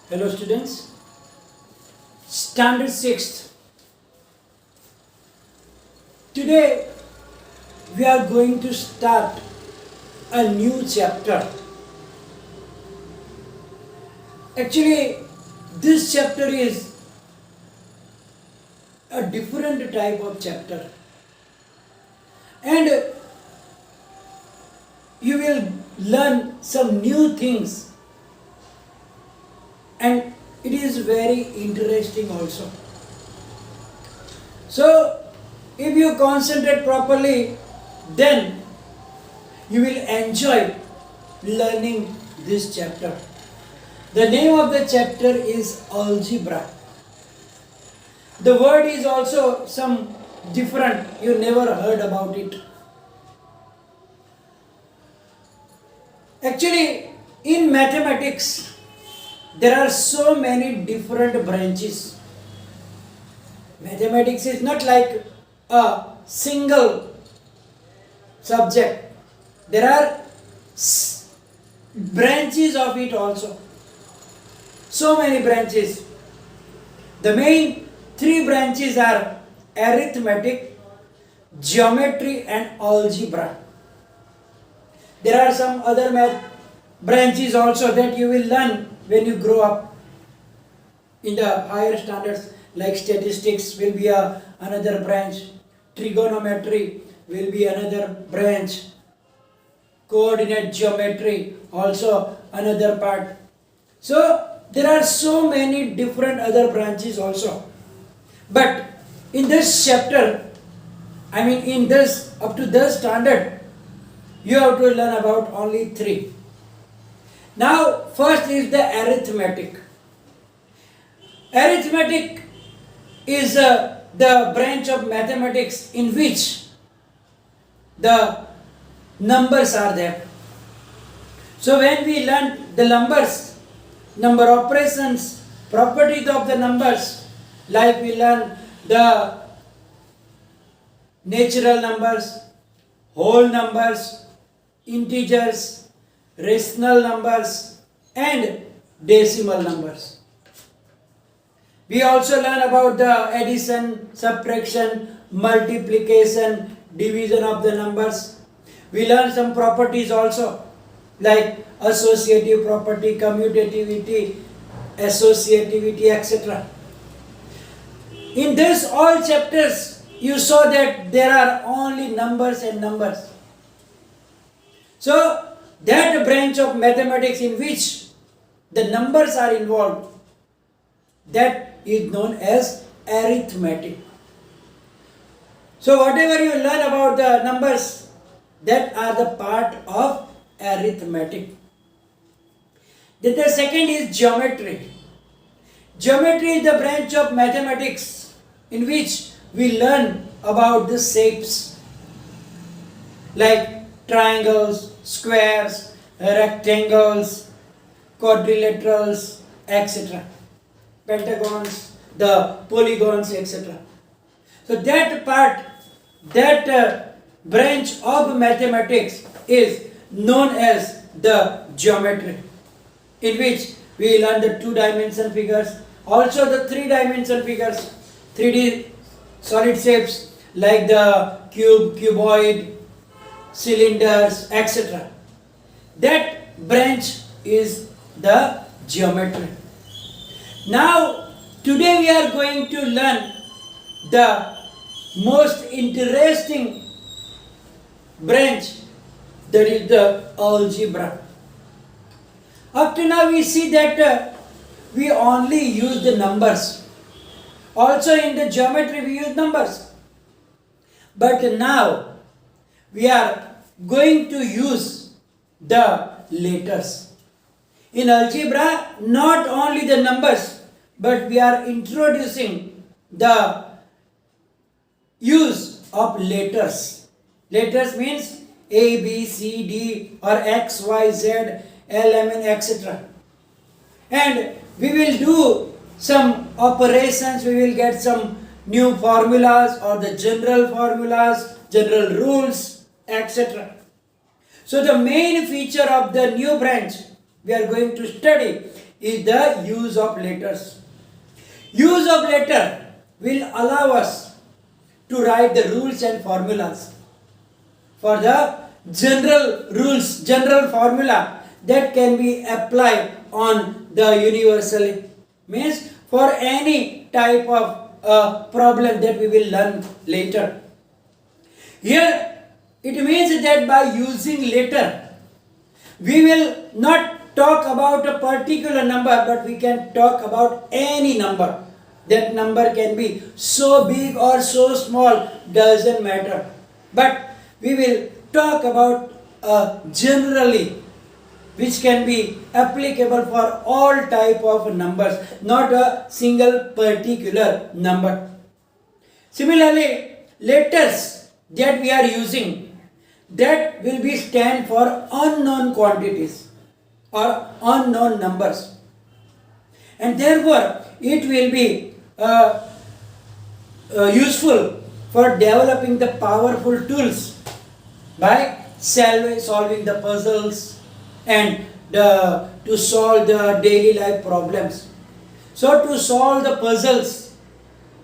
Hello students, Standard 6th. Today we are going to start a new chapter. Actually, this chapter is a different type of chapter, and you will learn some new things, and it is very interesting also. So, if you concentrate properly, then you will enjoy learning this chapter. The name of the chapter is algebra. The word is also some different, you never heard about it. Actually, in mathematics, there are so many different branches. Mathematics is not like a single subject. There are branches of it also. So many branches. The main three branches are arithmetic, geometry and algebra. There are some other math branches also that you will learn when you grow up in the higher standards, like statistics will be another branch, trigonometry will be another branch, coordinate geometry also another part. So there are so many different other branches also. But in this chapter, in this up to this standard, you have to learn about only three. Now, first is the arithmetic. Arithmetic is the branch of mathematics in which the numbers are there. So, when we learn the numbers, number operations, properties of the numbers, like we learn the natural numbers, whole numbers, integers, rational numbers and decimal numbers. We also learn about the addition, subtraction, multiplication, division of the numbers. We learn some properties also, like associative property, commutativity, associativity, etc. In this all chapters, you saw that there are only numbers and numbers. So, that branch of mathematics in which the numbers are involved, that is known as arithmetic. So whatever you learn about the numbers, that are the part of arithmetic. Then the second is geometry. Geometry is the branch of mathematics in which we learn about the shapes, like triangles, squares, rectangles, quadrilaterals, etc. Pentagons, the polygons, etc. So that part, that branch of mathematics is known as the geometry, in which we learn the two-dimensional figures, also the three-dimensional figures, 3D solid shapes like the cube, cuboid, cylinders, etc. That branch is the geometry. Now, today we are going to learn the most interesting branch, that is the algebra. Up to now we see that we only use the numbers. Also in the geometry we use numbers. But now we are going to use the letters. In algebra, not only the numbers, but we are introducing the use of letters. Letters means A, B, C, D or X, Y, Z, L, M, N, etc. And we will do some operations, we will get some new formulas or the general formulas, general rules, etc. So the main feature of the new branch we are going to study is the use of letters. Use of letter will allow us to write the rules and formulas for the general rules, general formula that can be applied on the universal, means for any type of problem that we will learn later. Here it means that by using letter, we will not talk about a particular number, but we can talk about any number. That number can be so big or so small, doesn't matter. But we will talk about generally, which can be applicable for all type of numbers, not a single particular number. Similarly, letters that we are using, that will be stand for unknown quantities or unknown numbers, and therefore it will be useful for developing the powerful tools by solving the puzzles and to solve the daily life problems. So to solve the puzzles,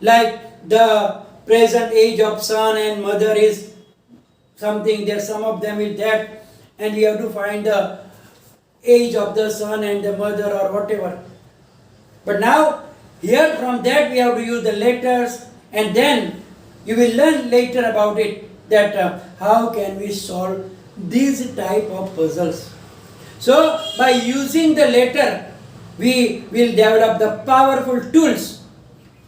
like the present age of son and mother is something, there some of them is that, and we have to find the age of the son and the mother or whatever. But now here from that we have to use the letters, and then you will learn later about it, that how can we solve these type of puzzles. So by using the letter, we will develop the powerful tools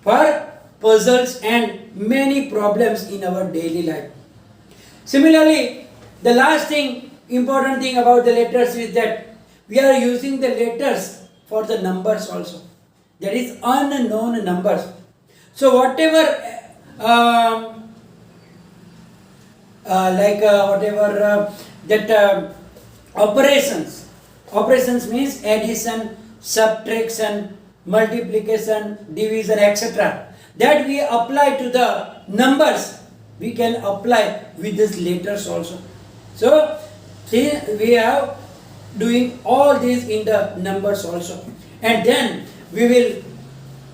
for puzzles and many problems in our daily life. Similarly, the last thing, important thing about the letters is that we are using the letters for the numbers also. That is unknown numbers. So whatever operations means addition, subtraction, multiplication, division, etc. that we apply to the numbers, we can apply with these letters also. So we are doing all this in the numbers also, and then we will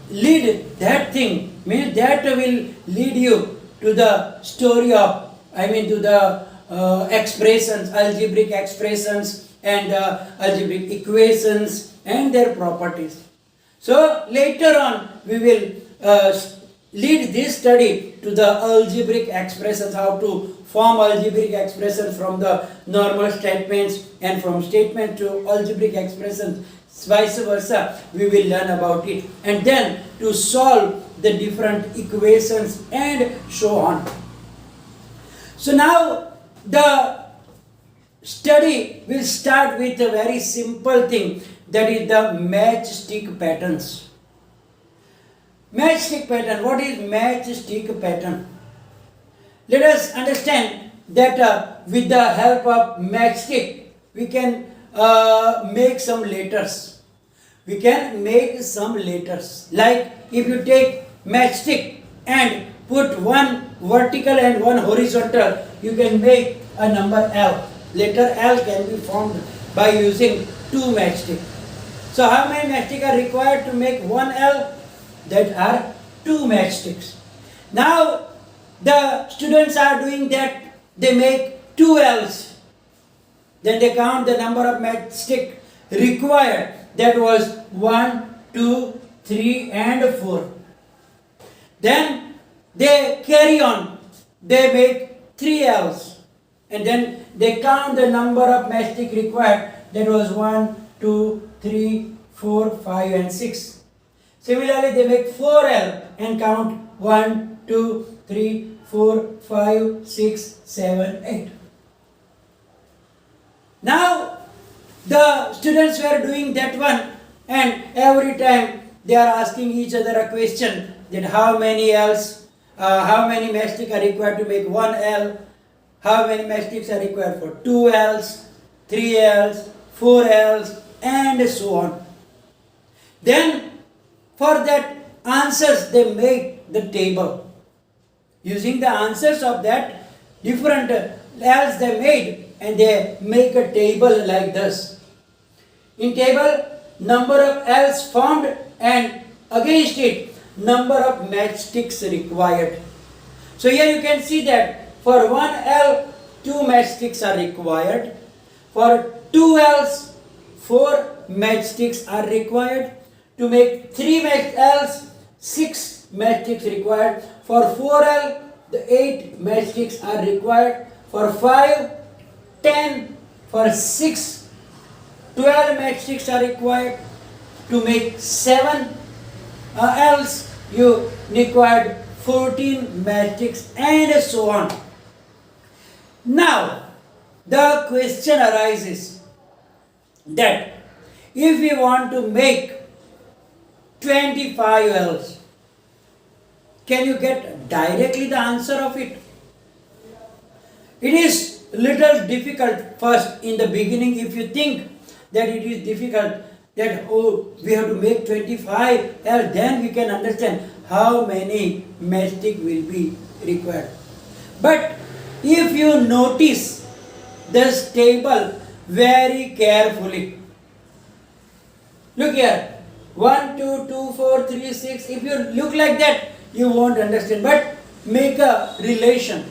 lead that thing, means that will lead you to the story of, to the expressions, algebraic expressions and algebraic equations and their properties. So later on we will lead this study to the algebraic expressions, how to form algebraic expressions from the normal statements, and from statement to algebraic expressions, vice versa, we will learn about it, and then to solve the different equations and so on. So now the study will start with a very simple thing, that is the matchstick patterns. Matchstick pattern. What is matchstick pattern? Let us understand that with the help of matchstick, we can make some letters. We can make some letters. Like if you take matchstick and put one vertical and one horizontal, you can make a number L. Letter L can be formed by using two matchsticks. So how many matchsticks are required to make one L? That are two matchsticks. Now the students are doing that, they make two L's. Then they count the number of matchsticks required. That was 1, 2, 3 and 4. Then they carry on. They make 3 L's. And then they count the number of matchsticks required. That was 1, 2, 3, 4, 5 and 6. Similarly, they make 4L and count 1, 2, 3, 4, 5, 6, 7, 8. Now, the students were doing that one, and every time they are asking each other a question, that how many L's, how many matchsticks are required to make 1 L, how many matchsticks are required for 2 L's, 3 L's, 4 L's and so on. Then for that answers, they make the table. Using the answers of that different L's they made, and they make a table like this. In table, number of L's formed, and against it, number of matchsticks required. So here you can see that for 1 L, 2 matchsticks are required. For 2 L's, 4 matchsticks are required. To make 3 L's, 6 matchsticks required. For 4L, the 8 matchsticks are required. For 5, 10. For 6, 12 matchsticks are required. To make 7 L's, you required 14 matchsticks, and so on. Now, the question arises that if we want to make 25 L's, can you get directly the answer of it? It is little difficult first in the beginning. If you think that it is difficult, that we have to make 25 L's, then we can understand how many matchsticks will be required. But if you notice this table very carefully, look here, 1, 2, 2, 4, 3, 6. If you look like that, you won't understand. But make a relation.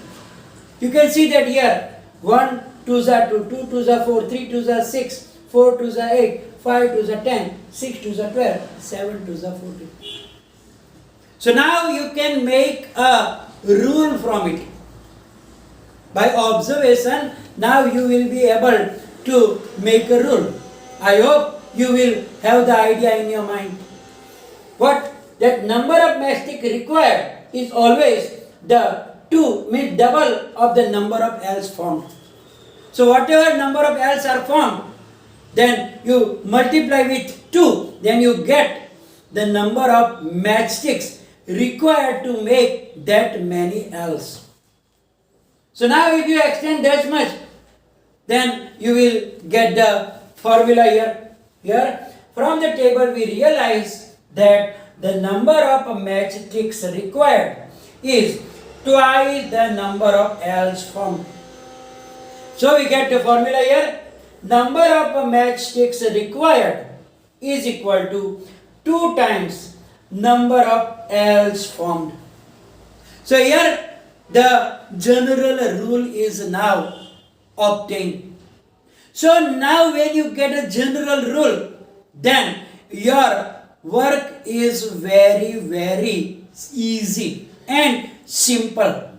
You can see that here, 1 2s are 2, 2 2s are 4, 3 2s are 6, 4 2s are 8, 5 2s are 10, 6 2s are 12, 7 2s are 14. So now you can make a rule from it. By observation, now you will be able to make a rule. I hope you will have the idea in your mind. What? That number of matchsticks required is always the 2, means double of the number of L's formed. So whatever number of L's are formed, then you multiply with 2, then you get the number of matchsticks required to make that many L's. So now if you extend that much, then you will get the formula here. Here, from the table we realize that the number of matchsticks required is twice the number of L's formed. So we get the formula here. Number of matchsticks required is equal to 2 times number of L's formed. So here the general rule is now obtained. So now when you get a general rule, then your work is very, very easy and simple.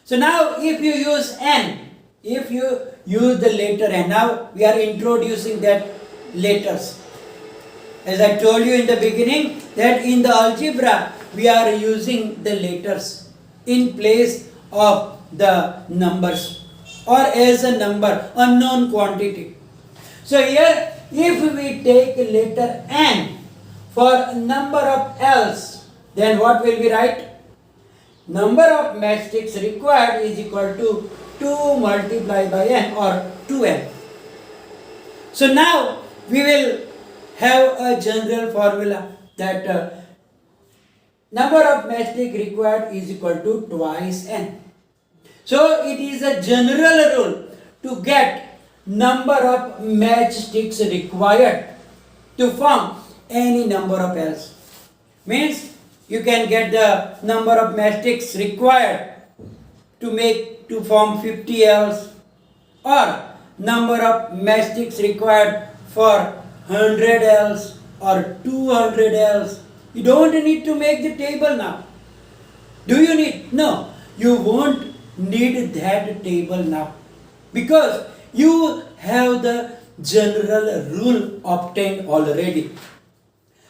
So now if you use n, if you use the letter n, now we are introducing that letters. As I told you in the beginning, that in the algebra we are using the letters in place of the numbers, or as a number, unknown quantity. So here, if we take letter n for number of L's, then what will we write? Number of matchsticks required is equal to 2 multiplied by n, or 2n. So now we will have a general formula that number of matchsticks required is equal to twice n. So it is a general rule to get number of matchsticks required to form any number of L's. Means you can get the number of matchsticks required to form 50 L's, or number of matchsticks required for 100 L's or 200 L's. You don't need to make the table now. Do you need? No, you won't need that table now, because you have the general rule obtained already.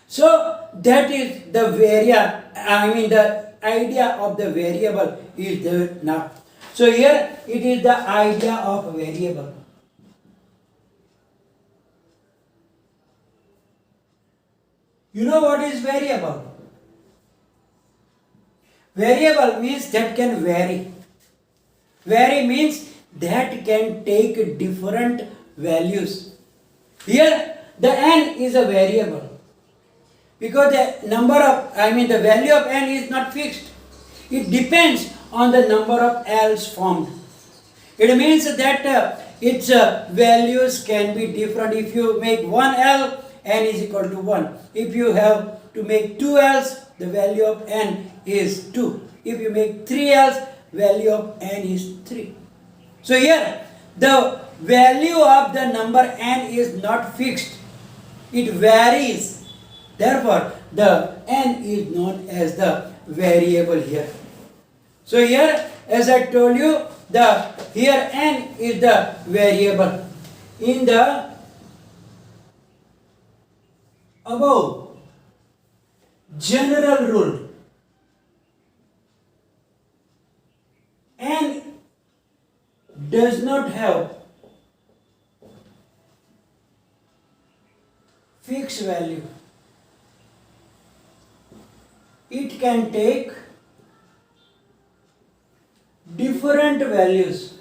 So that is the the idea of the variable is there now. So here it is the idea of variable. You know what is variable? Variable means that can vary. Vary means that can take different values. Here the n is a variable, because the the value of n is not fixed. It depends on the number of L's formed. It means that its values can be different. If you make 1 L n is equal to 1. If you have to make 2 L's, the value of n is 2. If you make 3 L's, value of n is 3. So here, the value of the number n is not fixed. It varies. Therefore, the n is known as the variable here. So here, as I told you, here n is the variable. In the above general rule, n does not have fixed value. It can take different values.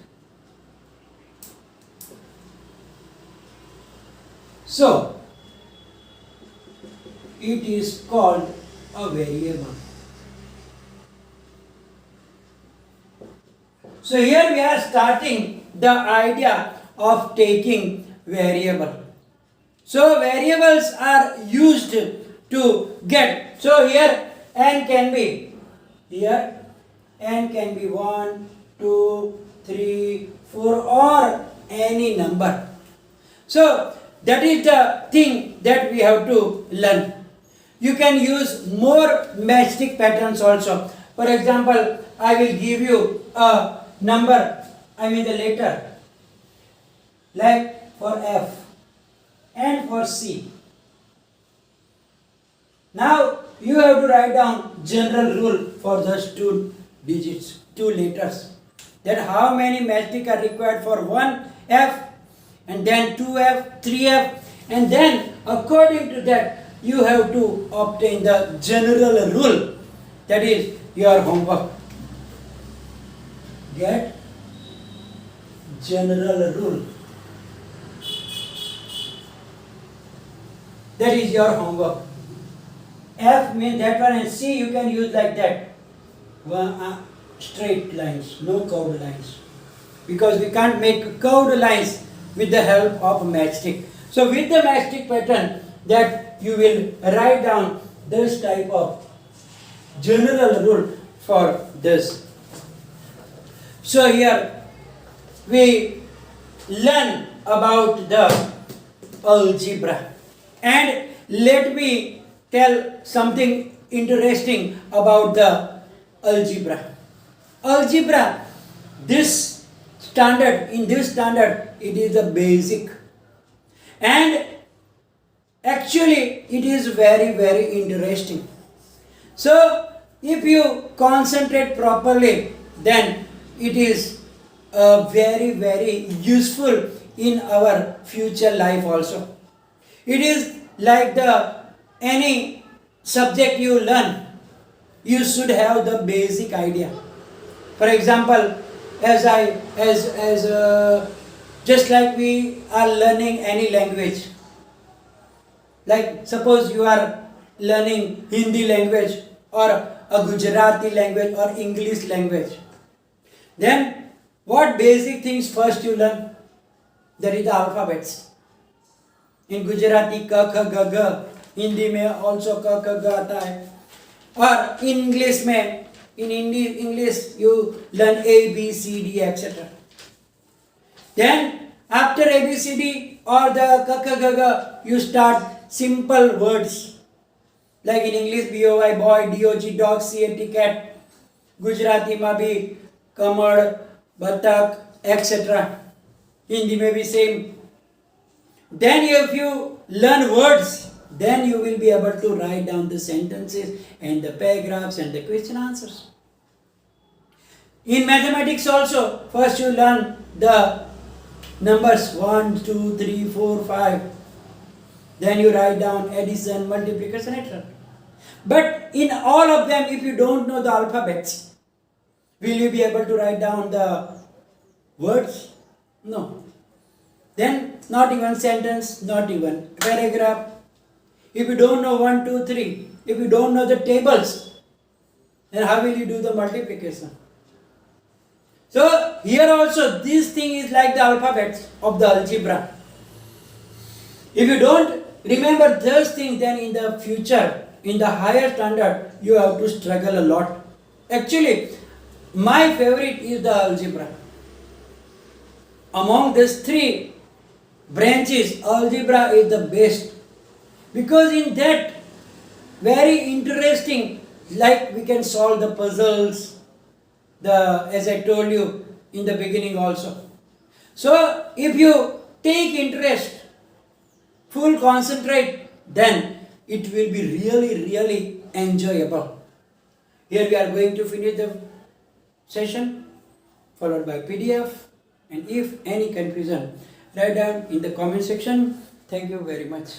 So, it is called a variable. So here we are starting the idea of taking variable. So variables are used to get. So here n can be, here n can be 1, 2, 3, 4 or any number. So that is the thing that we have to learn. You can use more matchstick patterns also. For example, I will give you a number, the letter, like for F and for C. Now you have to write down general rule for those 2 digits, 2 letters. That how many matchstick are required for 1 F and then 2F, 3F, and then according to that you have to obtain the general rule. That is your homework. Get general rule. That is your homework. F means that one, and C you can use like that. Straight lines, no curved lines. Because we can't make curved lines with the help of a matchstick. So with the matchstick pattern, that you will write down this type of general rule for this. So here we learn about the algebra, and let me tell something interesting about the algebra. Algebra, in this standard, it is the basic, and actually it is very, very interesting. So if you concentrate properly, then it is very, very useful in our future life also. It is like any subject you learn, you should have the basic idea. For example, just like we are learning any language, like suppose you are learning Hindi language or a Gujarati language or English language, then what basic things first you learn? That is the alphabets. In Gujarati ka kha ga ga, Hindi mein also ka kha ga aata hai, or in English you learn A, B, C, D, etc. Then after A, B, C, D or the ka kha ga ga, you start simple words. Like in English, B-O-Y, boy, D-O-G, dog, C-A-T, cat. Gujarati ma bhi kamad, batak, etc. Hindi may be same. Then if you learn words, then you will be able to write down the sentences and the paragraphs and the question answers. In mathematics also, first you learn the numbers 1, 2, 3, 4, 5. Then you write down addition, multiplication, etc. But in all of them, if you don't know the alphabets, will you be able to write down the words? No. Then not even sentence, not even paragraph. If you don't know 1, 2, 3, if you don't know the tables, then how will you do the multiplication? So here also this thing is like the alphabets of the algebra. If you don't remember those things, then in the future, in the higher standard, you have to struggle a lot. Actually, my favorite is the algebra. Among these three branches, algebra is the best, because in that very interesting, like we can solve the puzzles, as I told you in the beginning also. So if you take interest, full concentrate, then it will be really enjoyable. Here we are going to finish the session, followed by PDF, and if any confusion, write down in the comment section. Thank you very much.